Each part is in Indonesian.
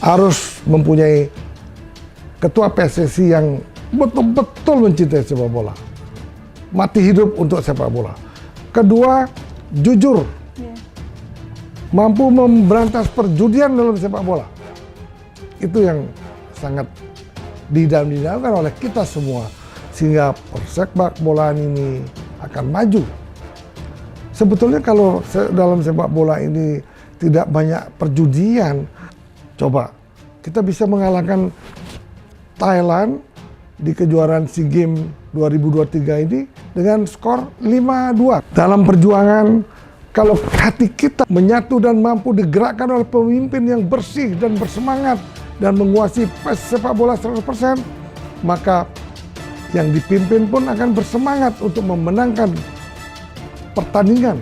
harus mempunyai ketua PSSI yang betul-betul mencintai sepak bola, mati hidup untuk sepak bola. Kedua, jujur, mampu memberantas perjudian dalam sepak bola. Itu yang sangat didamkan oleh kita semua, sehingga persepak bolaan ini akan maju. Sebetulnya kalau dalam sepak bola ini tidak banyak perjudian, coba kita bisa mengalahkan Thailand di kejuaraan SEA Games 2023 ini dengan skor 5-2. Dalam perjuangan, kalau hati kita menyatu dan mampu digerakkan oleh pemimpin yang bersih dan bersemangat dan menguasai sepak bola 100%, maka yang dipimpin pun akan bersemangat untuk memenangkan pertandingan.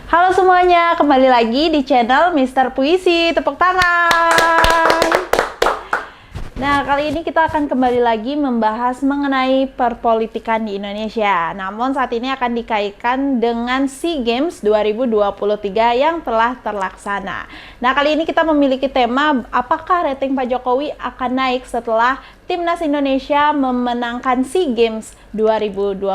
Halo semuanya, kembali lagi di channel Mr. Puisi. Tepuk tangan. Nah, kali ini kita akan kembali lagi membahas mengenai perpolitikan di Indonesia. Namun saat ini akan dikaitkan dengan SEA Games 2023 yang telah terlaksana. Nah, kali ini kita memiliki tema, apakah rating Pak Jokowi akan naik setelah Timnas Indonesia memenangkan SEA Games 2023.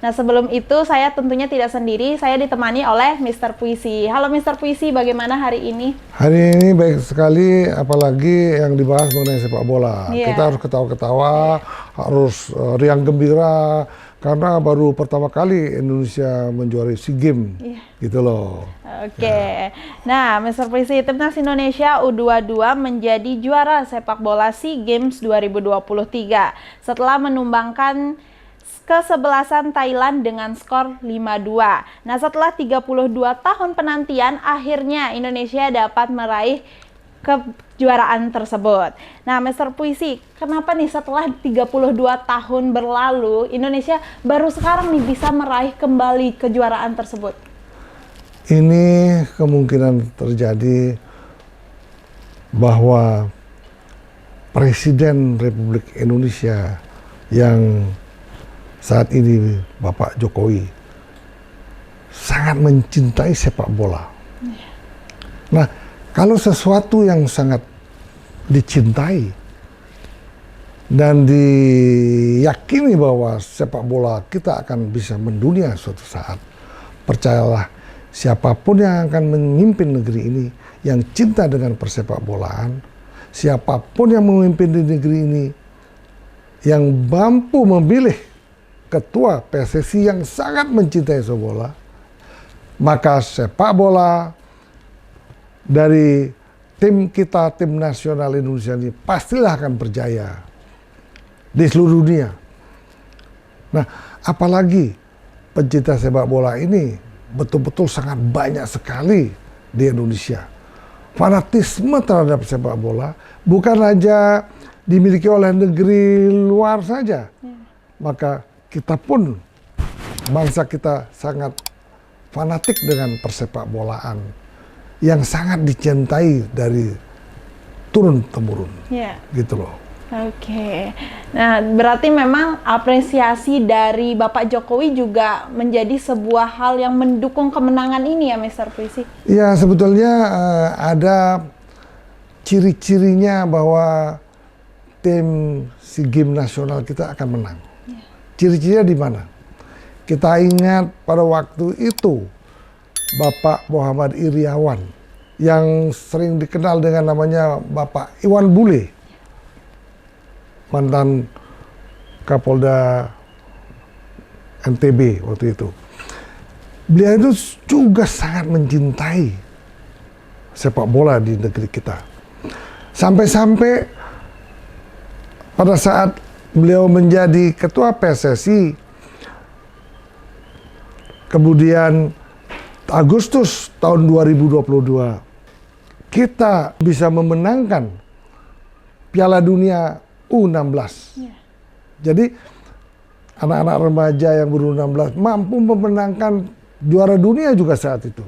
Nah, sebelum itu saya tentunya tidak sendiri, saya ditemani oleh Mr. Puisi. Halo Mr. Puisi, bagaimana hari ini? Hari ini baik sekali, apalagi yang dibahas mengenai sepak bola. Kita harus ketawa-ketawa, harus riang gembira, karena baru pertama kali Indonesia menjuarai SEA Games, gitu loh. Oke. Nah, Mr. Puisi, Timnas Indonesia U22 menjadi juara sepak bola SEA Games 2023 setelah menumbangkan kesebelasan Thailand dengan skor 5-2. Nah, setelah 32 tahun penantian, akhirnya Indonesia dapat meraih kejuaraan tersebut. Nah, Mr. Puisi, kenapa nih setelah 32 tahun berlalu, Indonesia baru sekarang nih bisa meraih kembali kejuaraan tersebut? Ini kemungkinan terjadi bahwa Presiden Republik Indonesia yang saat ini Bapak Jokowi sangat mencintai sepak bola. Nah, kalau sesuatu yang sangat dicintai dan diyakini bahwa sepak bola kita akan bisa mendunia suatu saat, percayalah, siapapun yang akan memimpin negeri ini yang cinta dengan persepak bolaan, siapapun yang memimpin di negeri ini yang mampu memilih ketua PSSI yang sangat mencintai sepak bola, maka sepak bola dari tim kita, tim nasional Indonesia ini pastilah akan berjaya di seluruh dunia. Nah, apalagi pencinta sepak bola ini betul-betul sangat banyak sekali di Indonesia. Fanatisme terhadap sepak bola bukan saja dimiliki oleh negeri luar saja. Maka kita pun, bangsa kita sangat fanatik dengan persepak bolaan yang sangat dicintai dari turun-temurun. Gitu loh. Oke, nah berarti memang apresiasi dari Bapak Jokowi juga menjadi sebuah hal yang mendukung kemenangan ini ya, Mr. Puisi? Ya, sebetulnya ada ciri-cirinya bahwa tim SEA Games nasional kita akan menang. Ciri-cirinya di mana? Kita ingat pada waktu itu Bapak Muhammad Iriawan yang sering dikenal dengan namanya Bapak Iwan Bule, mantan Kapolda NTB waktu itu. Beliau itu juga sangat mencintai sepak bola di negeri kita. Sampai-sampai pada saat beliau menjadi ketua PSSI, kemudian Agustus tahun 2022, kita bisa memenangkan Piala Dunia U16. Jadi anak-anak remaja yang ber-U16 mampu memenangkan juara dunia juga saat itu.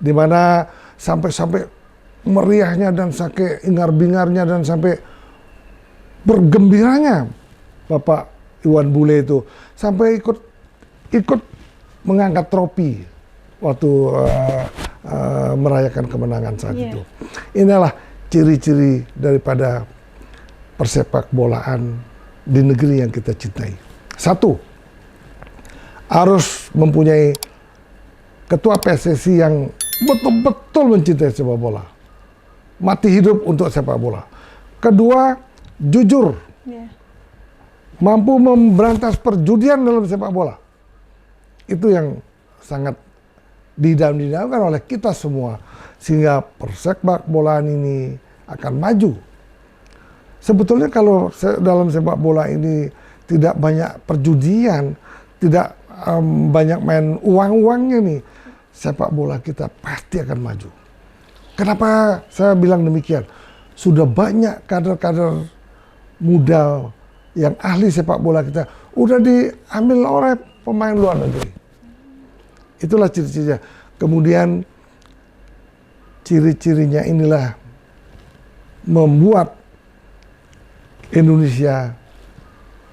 Di mana sampai meriahnya dan sampai ingar-bingarnya dan sampai bergembiranya Bapak Iwan Bule itu sampai ikut mengangkat trofi waktu merayakan kemenangan saat itu. Inilah ciri-ciri daripada persepak bolaan di negeri yang kita cintai. Satu, harus mempunyai ketua PSSI yang betul-betul mencintai sepak bola, mati hidup untuk sepak bola. Kedua, jujur, mampu memberantas perjudian dalam sepak bola. Itu yang sangat didamkan oleh kita semua, sehingga persepak bolaan ini akan maju. Sebetulnya kalau dalam sepak bola ini tidak banyak perjudian, tidak banyak main uang-uangnya nih, sepak bola kita pasti akan maju. Kenapa saya bilang demikian? Sudah banyak kader-kader muda yang ahli sepak bola kita udah diambil oleh pemain luar negeri. Itulah ciri-cirinya. Kemudian ciri-cirinya inilah membuat Indonesia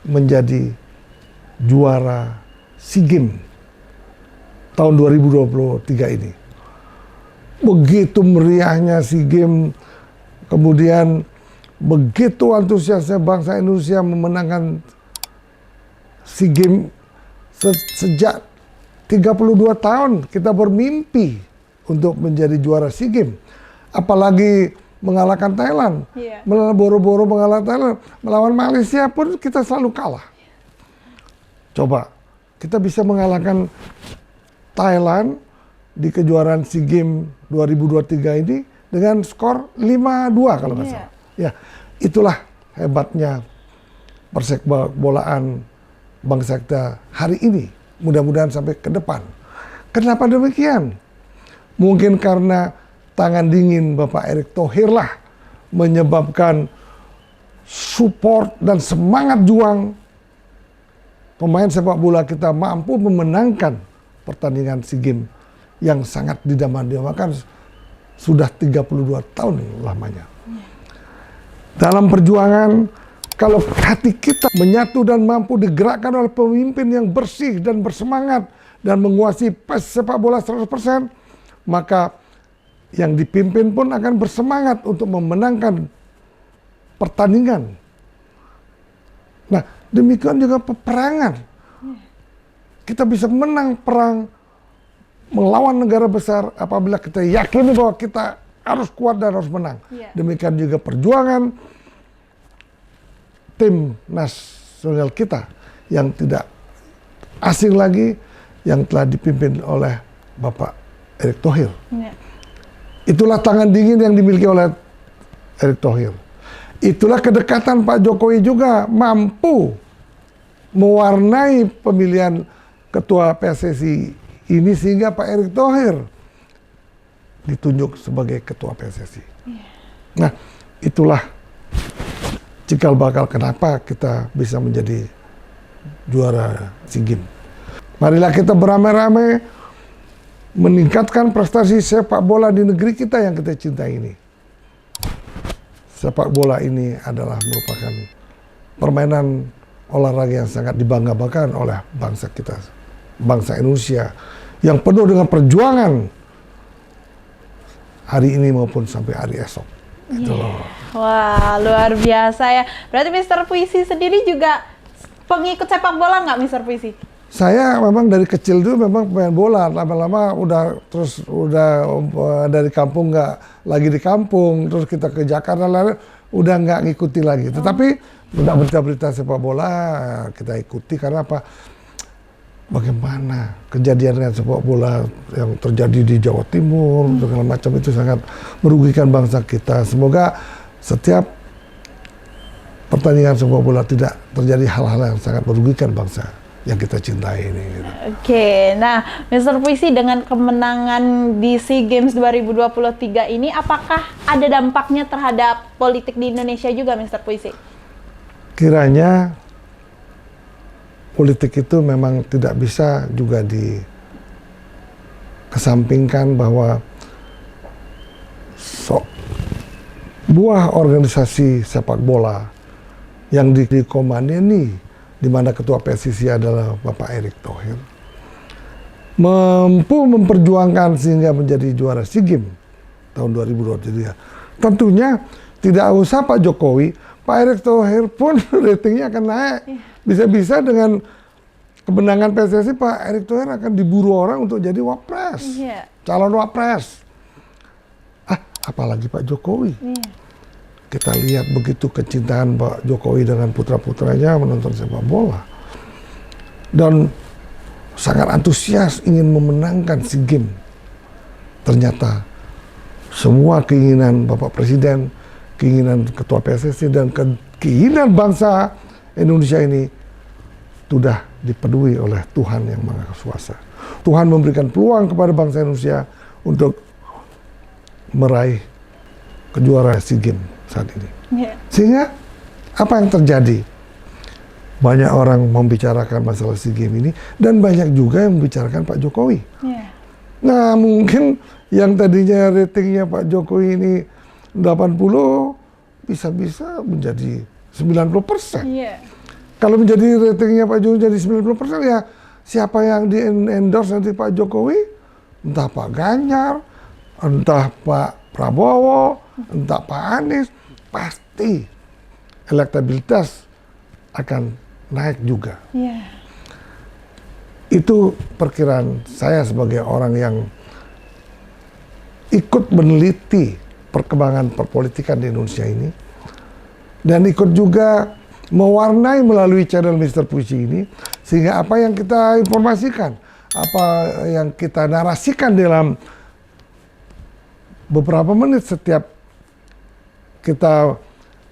menjadi juara SEA Games tahun 2023 ini. Begitu meriahnya SEA Games, kemudian begitu antusiasnya bangsa Indonesia memenangkan SEA Games sejak 32 tahun kita bermimpi untuk menjadi juara SEA Games. Apalagi mengalahkan Thailand. Boro-boro mengalahkan Thailand. Melawan Malaysia pun kita selalu kalah. Coba, kita bisa mengalahkan Thailand di kejuaraan SEA Games 2023 ini dengan skor 5-2 kalau nggak salah. Ya, itulah hebatnya persepak bolaan bangsa kita hari ini. Mudah-mudahan sampai ke depan. Kenapa demikian? Mungkin karena tangan dingin Bapak Erick Thohir lah menyebabkan support dan semangat juang pemain sepak bola kita mampu memenangkan pertandingan SEA Games yang sangat didambakan sudah 32 tahun lamanya. Dalam perjuangan, kalau hati kita menyatu dan mampu digerakkan oleh pemimpin yang bersih dan bersemangat dan menguasai sepak bola 100%, maka yang dipimpin pun akan bersemangat untuk memenangkan pertandingan. Nah, demikian juga peperangan. Kita bisa menang perang melawan negara besar apabila kita yakin bahwa kita harus kuat dan harus menang. Demikian juga perjuangan tim nasional kita yang tidak asing lagi, yang telah dipimpin oleh Bapak Erick Thohir. Itulah tangan dingin yang dimiliki oleh Erick Thohir. Itulah kedekatan Pak Jokowi juga mampu mewarnai pemilihan ketua PSSI ini sehingga Pak Erick Thohir ditunjuk sebagai ketua PSSI. Nah, itulah cikal bakal kenapa kita bisa menjadi juara SEA Games. Marilah kita beramai-ramai meningkatkan prestasi sepak bola di negeri kita yang kita cintai ini. Sepak bola ini adalah merupakan permainan olahraga yang sangat dibangga-banggakan oleh bangsa kita, bangsa Indonesia, yang penuh dengan perjuangan hari ini maupun sampai hari esok. Itu loh. Wah, luar biasa ya. Berarti Mr. Puisi sendiri juga pengikut sepak bola nggak, Mr. Puisi? Saya memang dari kecil dulu memang pemain bola. Lama-lama udah dari kampung nggak lagi di kampung, terus kita ke Jakarta lalu udah nggak ngikuti lagi. Tetapi berita-berita sepak bola kita ikuti karena apa? Bagaimana kejadian dengan sepak bola yang terjadi di Jawa Timur segala macam itu sangat merugikan bangsa kita. Semoga setiap pertandingan sepak bola tidak terjadi hal-hal yang sangat merugikan bangsa yang kita cintai ini. Gitu. Oke, nah Mr. Puisi dengan kemenangan di SEA Games 2023 ini, apakah ada dampaknya terhadap politik di Indonesia juga, Mr. Puisi? Kiranya politik itu memang tidak bisa juga dikesampingkan bahwa buah organisasi sepak bola yang dikomandeni, di mana ketua PSSI adalah Bapak Erick Thohir, mampu memperjuangkan sehingga menjadi juara SEA Games tahun 2023. Tentunya tidak usah Pak Jokowi, Pak Erick Thohir pun ratingnya akan naik. Bisa-bisa dengan kemenangan PSSI, Pak Erick Thohir akan diburu orang untuk jadi wapres, calon wapres. Apalagi Pak Jokowi. Kita lihat begitu kecintaan Pak Jokowi dengan putra-putranya menonton sepak bola. Dan sangat antusias ingin memenangkan SEA Games. Ternyata semua keinginan Bapak Presiden, keinginan Ketua PSSI, dan keinginan bangsa Indonesia ini sudah dipenuhi oleh Tuhan Yang Maha Kuasa. Tuhan memberikan peluang kepada bangsa Indonesia untuk meraih kejuaraan SEA Games saat ini. Sehingga apa yang terjadi? Banyak orang membicarakan masalah SEA Games ini dan banyak juga yang membicarakan Pak Jokowi. Nah, mungkin yang tadinya ratingnya Pak Jokowi ini 80 bisa-bisa menjadi 90%. Kalau menjadi ratingnya Pak Jokowi jadi 90%, ya siapa yang di-endorse nanti Pak Jokowi? Entah Pak Ganjar, entah Pak Prabowo, entah Pak Anies, pasti elektabilitas akan naik juga. Itu perkiraan saya sebagai orang yang ikut meneliti perkembangan perpolitikan di Indonesia ini, dan ikut juga mewarnai melalui channel Mr. Puisi ini, sehingga apa yang kita informasikan, apa yang kita narasikan dalam beberapa menit setiap kita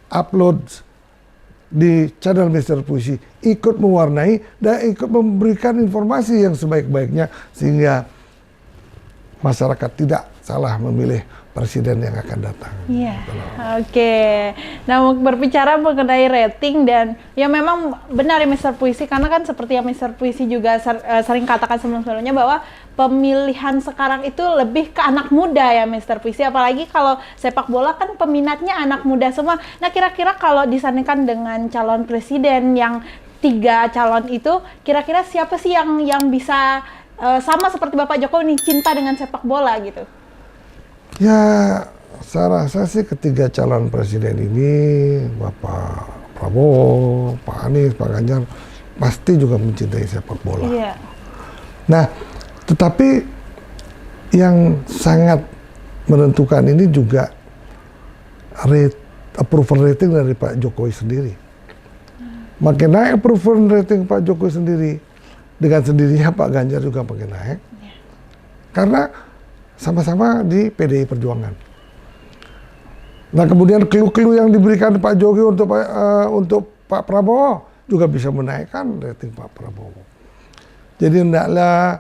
upload di channel Mr. Puisi, ikut mewarnai dan ikut memberikan informasi yang sebaik-baiknya, sehingga masyarakat tidak salah memilih presiden yang akan datang. Oke. Nah, berbicara mengenai rating, dan ya memang benar ya Mr. Puisi, karena kan seperti yang Mr. Puisi juga sering katakan sebelum-sebelumnya, bahwa pemilihan sekarang itu lebih ke anak muda ya Mr. Puisi, apalagi kalau sepak bola kan peminatnya anak muda semua. Nah, kira-kira kalau disandingkan dengan calon presiden yang 3 calon itu, kira-kira siapa sih yang bisa sama seperti Bapak Jokowi nih, cinta dengan sepak bola gitu? Ya, saya rasa sih ketiga calon presiden ini, Bapak Prabowo, Pak Anies, Pak Ganjar, pasti juga mencintai sepak bola. Nah, tetapi yang sangat menentukan ini juga approval rating dari Pak Jokowi sendiri. Makin naik approval rating Pak Jokowi sendiri, dengan sendirinya Pak Ganjar juga makin naik. Karena sama-sama di PDI Perjuangan. Nah, kemudian clue-clue yang diberikan Pak Jokowi untuk Pak Prabowo juga bisa menaikkan rating Pak Prabowo. Jadi hendaklah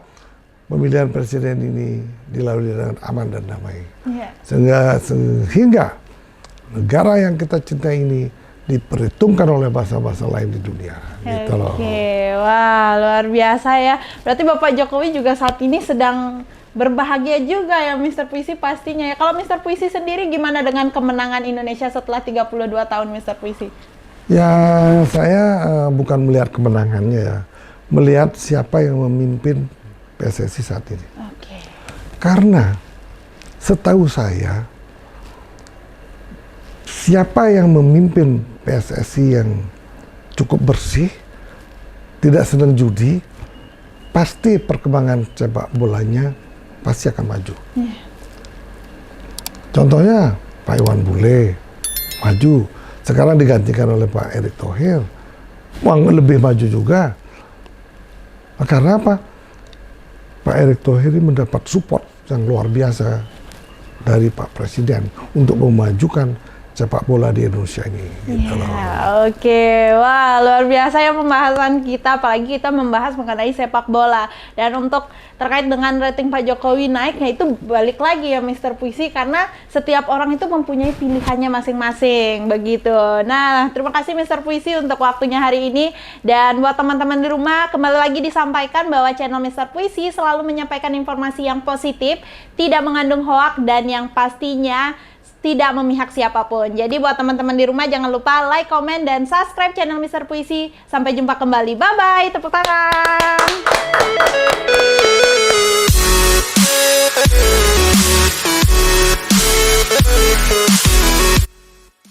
pemilihan presiden ini dilalui dengan aman dan damai. Sehingga negara yang kita cintai ini diperhitungkan oleh bangsa-bangsa lain di dunia. Gitu loh. Wah, luar biasa ya. Berarti Bapak Jokowi juga saat ini sedang berbahagia juga ya Mr. Puisi pastinya ya. Kalau Mr. Puisi sendiri gimana dengan kemenangan Indonesia setelah 32 tahun Mr. Puisi? Ya, saya bukan melihat kemenangannya ya, melihat siapa yang memimpin PSSI saat ini. Karena setahu saya, siapa yang memimpin PSSI yang cukup bersih, tidak senang judi, pasti perkembangan sepak bolanya pasti akan maju. Contohnya Pak Iwan Bule maju, sekarang digantikan oleh Pak Erick Thohir, lebih maju juga. Karena apa? Pak Erick Thohir ini mendapat support yang luar biasa dari Pak Presiden untuk memajukan sepak bola di Indonesia ini. Gitu loh. Oke, wah luar biasa ya pembahasan kita, apalagi kita membahas mengenai sepak bola. Dan untuk terkait dengan rating Pak Jokowi naiknya itu balik lagi ya Mr. Puisi, karena setiap orang itu mempunyai pilihannya masing-masing begitu. Nah, terima kasih Mr. Puisi untuk waktunya hari ini. Dan buat teman-teman di rumah, kembali lagi disampaikan bahwa channel Mr. Puisi selalu menyampaikan informasi yang positif, tidak mengandung hoak, dan yang pastinya tidak memihak siapapun. Jadi buat teman-teman di rumah jangan lupa like, komen, dan subscribe channel Mr. Puisi. Sampai jumpa kembali. Bye-bye. Tepuk tangan.